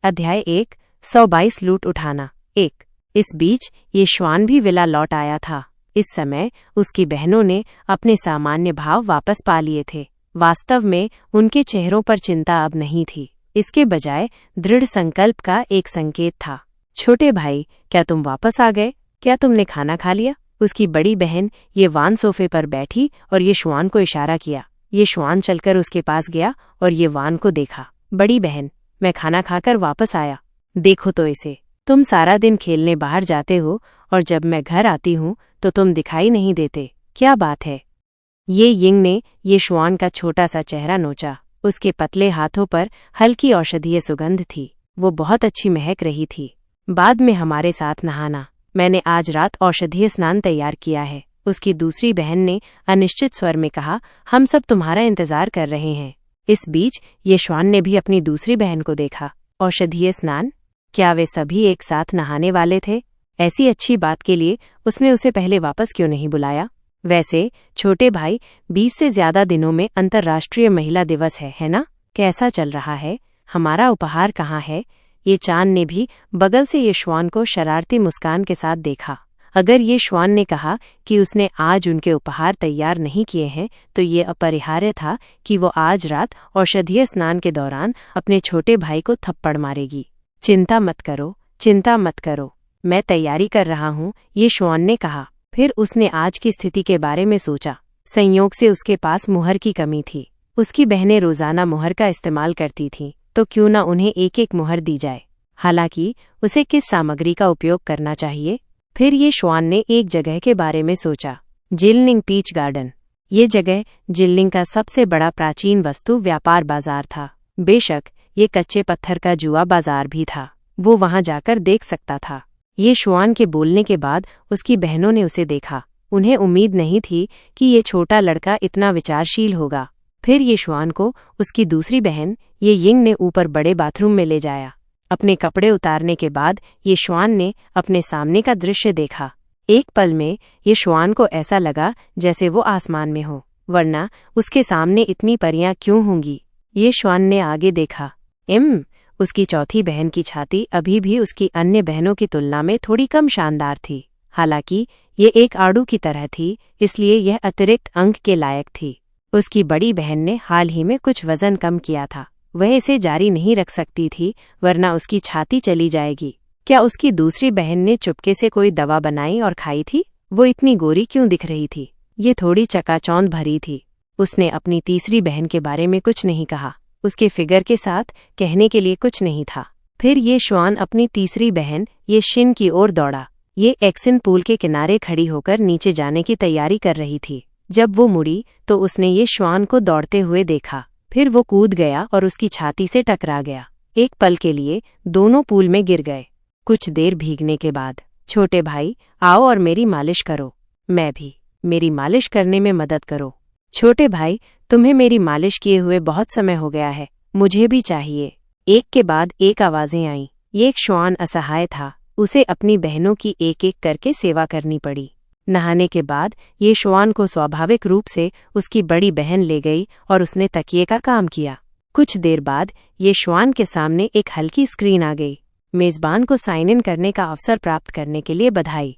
अध्याय 1 122 लूट उठाना 1। इस बीच ये श्वान भी विला लौट आया था। इस समय उसकी बहनों ने अपने सामान्य भाव वापस पा लिए थे। वास्तव में उनके चेहरों पर चिंता अब नहीं थी, इसके बजाय दृढ़ संकल्प का एक संकेत था। छोटे भाई, क्या तुम वापस आ गए? क्या तुमने खाना खा लिया? उसकी बड़ी बहन ये वान सोफे पर बैठी और ये श्वान को इशारा किया। ये श्वान चलकर उसके पास गया और ये वान को देखा। बड़ी बहन, मैं खाना खाकर वापस आया। देखो तो इसे। तुम सारा दिन खेलने बाहर जाते हो और जब मैं घर आती हूँ तो तुम दिखाई नहीं देते। क्या बात है? ये यिंग ने ये श्वान का छोटा सा चेहरा नोचा। उसके पतले हाथों पर हल्की औषधीय सुगंध थी। वो बहुत अच्छी महक रही थी। बाद में हमारे साथ नहाना। मैंने आज रात औषधीय स्नान तैयार किया है, उसकी दूसरी बहन ने अनिश्चित स्वर में कहा। हम सब तुम्हारा इंतजार कर रहे हैं। इस बीच ये श्वान ने भी अपनी दूसरी बहन को देखा। औषधीय स्नान? क्या वे सभी एक साथ नहाने वाले थे? ऐसी अच्छी बात के लिए उसने उसे पहले वापस क्यों नहीं बुलाया? वैसे छोटे भाई, 20 से ज्यादा दिनों में अंतर्राष्ट्रीय महिला दिवस है ना? कैसा चल रहा है? हमारा उपहार कहाँ है? ये चांद ने भी बगल से ये श्वान को शरारती मुस्कान के साथ देखा। अगर ये श्वान ने कहा कि उसने आज उनके उपहार तैयार नहीं किए हैं, तो ये अपरिहार्य था कि वो आज रात औषधीय स्नान के दौरान अपने छोटे भाई को थप्पड़ मारेगी। चिंता मत करो, चिंता मत करो, मैं तैयारी कर रहा हूँ, ये श्वान ने कहा। फिर उसने आज की स्थिति के बारे में सोचा। संयोग से उसके पास मुहर की कमी थी। उसकी बहनें रोजाना मुहर का इस्तेमाल करती थीं, तो क्यों न उन्हें एक एक मुहर दी जाए। हालांकि उसे किस सामग्री का उपयोग करना चाहिए? फिर ये श्वान ने एक जगह के बारे में सोचा, जिलनिंग पीच गार्डन। ये जगह जिलनिंग का सबसे बड़ा प्राचीन वस्तु व्यापार बाजार था। बेशक ये कच्चे पत्थर का जुआ बाजार भी था। वो वहां जाकर देख सकता था। ये श्वान के बोलने के बाद उसकी बहनों ने उसे देखा। उन्हें उम्मीद नहीं थी कि ये छोटा लड़का इतना विचारशील होगा। फिर ये श्वान को उसकी दूसरी बहन ये यिंग ने ऊपर बड़े बाथरूम में ले जाया। अपने कपड़े उतारने के बाद ये श्वान ने अपने सामने का दृश्य देखा। एक पल में ये श्वान को ऐसा लगा जैसे वो आसमान में हो, वरना उसके सामने इतनी परियां क्यों होंगी? ये श्वान ने आगे देखा। उसकी चौथी बहन की छाती अभी भी उसकी अन्य बहनों की तुलना में थोड़ी कम शानदार थी। हालांकि ये एक आड़ू की तरह थी, इसलिए यह अतिरिक्त अंक के लायक थी। उसकी बड़ी बहन ने हाल ही में कुछ वजन कम किया था। वह इसे जारी नहीं रख सकती थी, वरना उसकी छाती चली जाएगी। क्या उसकी दूसरी बहन ने चुपके से कोई दवा बनाई और खाई थी? वो इतनी गोरी क्यों दिख रही थी? ये थोड़ी चकाचौंध भरी थी। उसने अपनी तीसरी बहन के बारे में कुछ नहीं कहा। उसके फिगर के साथ कहने के लिए कुछ नहीं था। फिर ये श्वान अपनी तीसरी बहन ये शिन की ओर दौड़ा। ये एक्सिन पूल के किनारे खड़ी होकर नीचे जाने की तैयारी कर रही थी। जब वो मुड़ी तो उसने ये श्वान को दौड़ते हुए देखा। फिर वो कूद गया और उसकी छाती से टकरा गया। एक पल के लिए दोनों पूल में गिर गए। कुछ देर भीगने के बाद, छोटे भाई, आओ और मेरी मालिश करो। मैं भी, मेरी मालिश करने में मदद करो। छोटे भाई, तुम्हें मेरी मालिश किए हुए बहुत समय हो गया है, मुझे भी चाहिए। एक के बाद एक आवाजें आईं। एक श्वान असहाय था। उसे अपनी बहनों की एक एक करके सेवा करनी पड़ी। नहाने के बाद ये श्वान को स्वाभाविक रूप से उसकी बड़ी बहन ले गई और उसने तकिए का काम किया। कुछ देर बाद ये श्वान के सामने एक हल्की स्क्रीन आ गई। मेजबान को साइन इन करने का अवसर प्राप्त करने के लिए बधाई।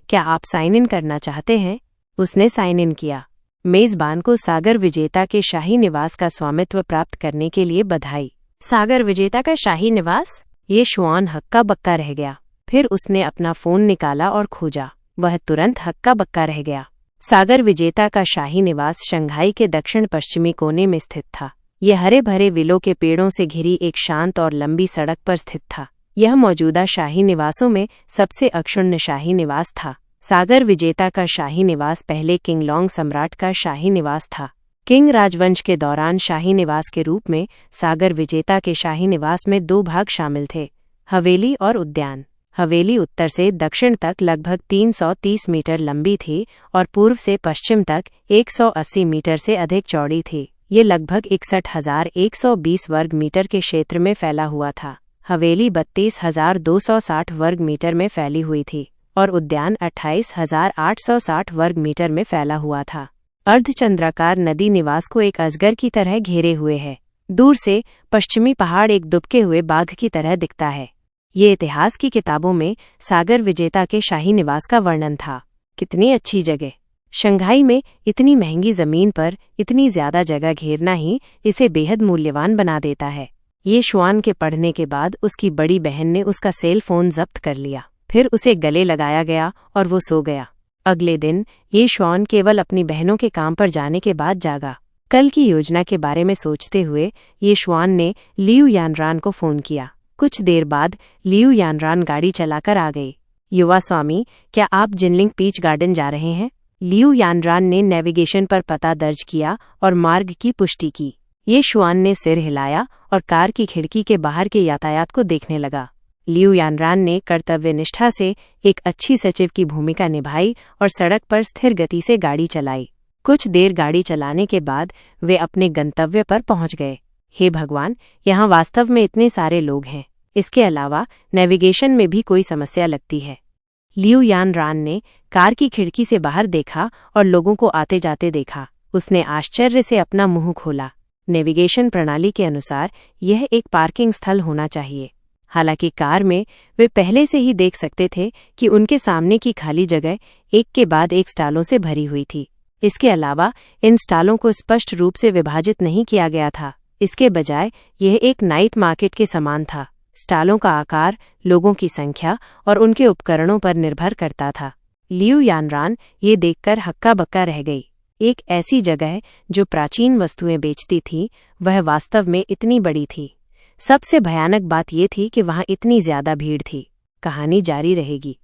क्या आप साइन इन करना चाहते हैं? उसने साइन इन किया। मेजबान को सागर विजेता के शाही निवास का स्वामित्व प्राप्त करने के लिए बधाई। सागर विजेता का शाही निवास? ये श्वान हक्का बक्का रह गया। फिर उसने अपना फोन निकाला और खोजा। वह तुरंत हक्का बक्का रह गया। सागर विजेता का शाही निवास शंघाई के दक्षिण पश्चिमी कोने में स्थित था। यह हरे भरे विलों के पेड़ों से घिरी एक शांत और लंबी सड़क पर स्थित था। यह मौजूदा शाही निवासों में सबसे अक्षुण्ण शाही निवास था। सागर विजेता का शाही निवास पहले किंगलोंग सम्राट का शाही निवास था। किंग राजवंश के दौरान शाही निवास के रूप में सागर विजेता के शाही निवास में 2 भाग शामिल थे, हवेली और उद्यान। हवेली उत्तर से दक्षिण तक लगभग 330 मीटर लंबी थी और पूर्व से पश्चिम तक 180 मीटर से अधिक चौड़ी थी। ये लगभग 61,120 वर्ग मीटर के क्षेत्र में फैला हुआ था। हवेली 32,260 वर्ग मीटर में फैली हुई थी और उद्यान 28,860 वर्ग मीटर में फैला हुआ था। अर्धचंद्राकार नदी निवास को एक अजगर की तरह घेरे हुए है। दूर से पश्चिमी पहाड़ एक दुबके हुए बाघ की तरह दिखता है। ये इतिहास की किताबों में सागर विजेता के शाही निवास का वर्णन था। कितनी अच्छी जगह! शंघाई में इतनी महंगी जमीन पर इतनी ज्यादा जगह घेरना ही इसे बेहद मूल्यवान बना देता है। ये शुआन के पढ़ने के बाद उसकी बड़ी बहन ने उसका सेल फोन जब्त कर लिया। फिर उसे गले लगाया गया और वो सो गया। अगले दिन ये शुआन केवल अपनी बहनों के काम पर जाने के बाद जागा। कल की योजना के बारे में सोचते हुए ये शुआन ने लियू यानरान को फोन किया। कुछ देर बाद लियू यानरान गाड़ी चलाकर आ गई। युवा स्वामी, क्या आप जिनलिंग पीच गार्डन जा रहे हैं? लियू यानरान ने नेविगेशन पर पता दर्ज किया और मार्ग की पुष्टि की। ये शुआन ने सिर हिलाया और कार की खिड़की के बाहर के यातायात को देखने लगा। लियू यानरान ने कर्तव्यनिष्ठा से एक अच्छी सचिव की भूमिका निभाई और सड़क पर स्थिर गति से गाड़ी चलाई। कुछ देर गाड़ी चलाने के बाद वे अपने गंतव्य पर पहुंच गए। हे भगवान, यहाँ वास्तव में इतने सारे लोग हैं। इसके अलावा नेविगेशन में भी कोई समस्या लगती है। लियू यानरान ने कार की खिड़की से बाहर देखा और लोगों को आते जाते देखा। उसने आश्चर्य से अपना मुंह खोला। नेविगेशन प्रणाली के अनुसार यह एक पार्किंग स्थल होना चाहिए। हालांकि कार में वे पहले से ही देख सकते थे कि उनके सामने की खाली जगह एक के बाद एक स्टालों से भरी हुई थी। इसके अलावा इन स्टालों को स्पष्ट रूप से विभाजित नहीं किया गया था। इसके बजाय यह एक नाइट मार्केट के समान था। स्टालों का आकार लोगों की संख्या और उनके उपकरणों पर निर्भर करता था। लियू यानरान ये देखकर हक्का बक्का रह गई। एक ऐसी जगह जो प्राचीन वस्तुएं बेचती थी, वह वास्तव में इतनी बड़ी थी। सबसे भयानक बात यह थी कि वहां इतनी ज्यादा भीड़ थी। कहानी जारी रहेगी।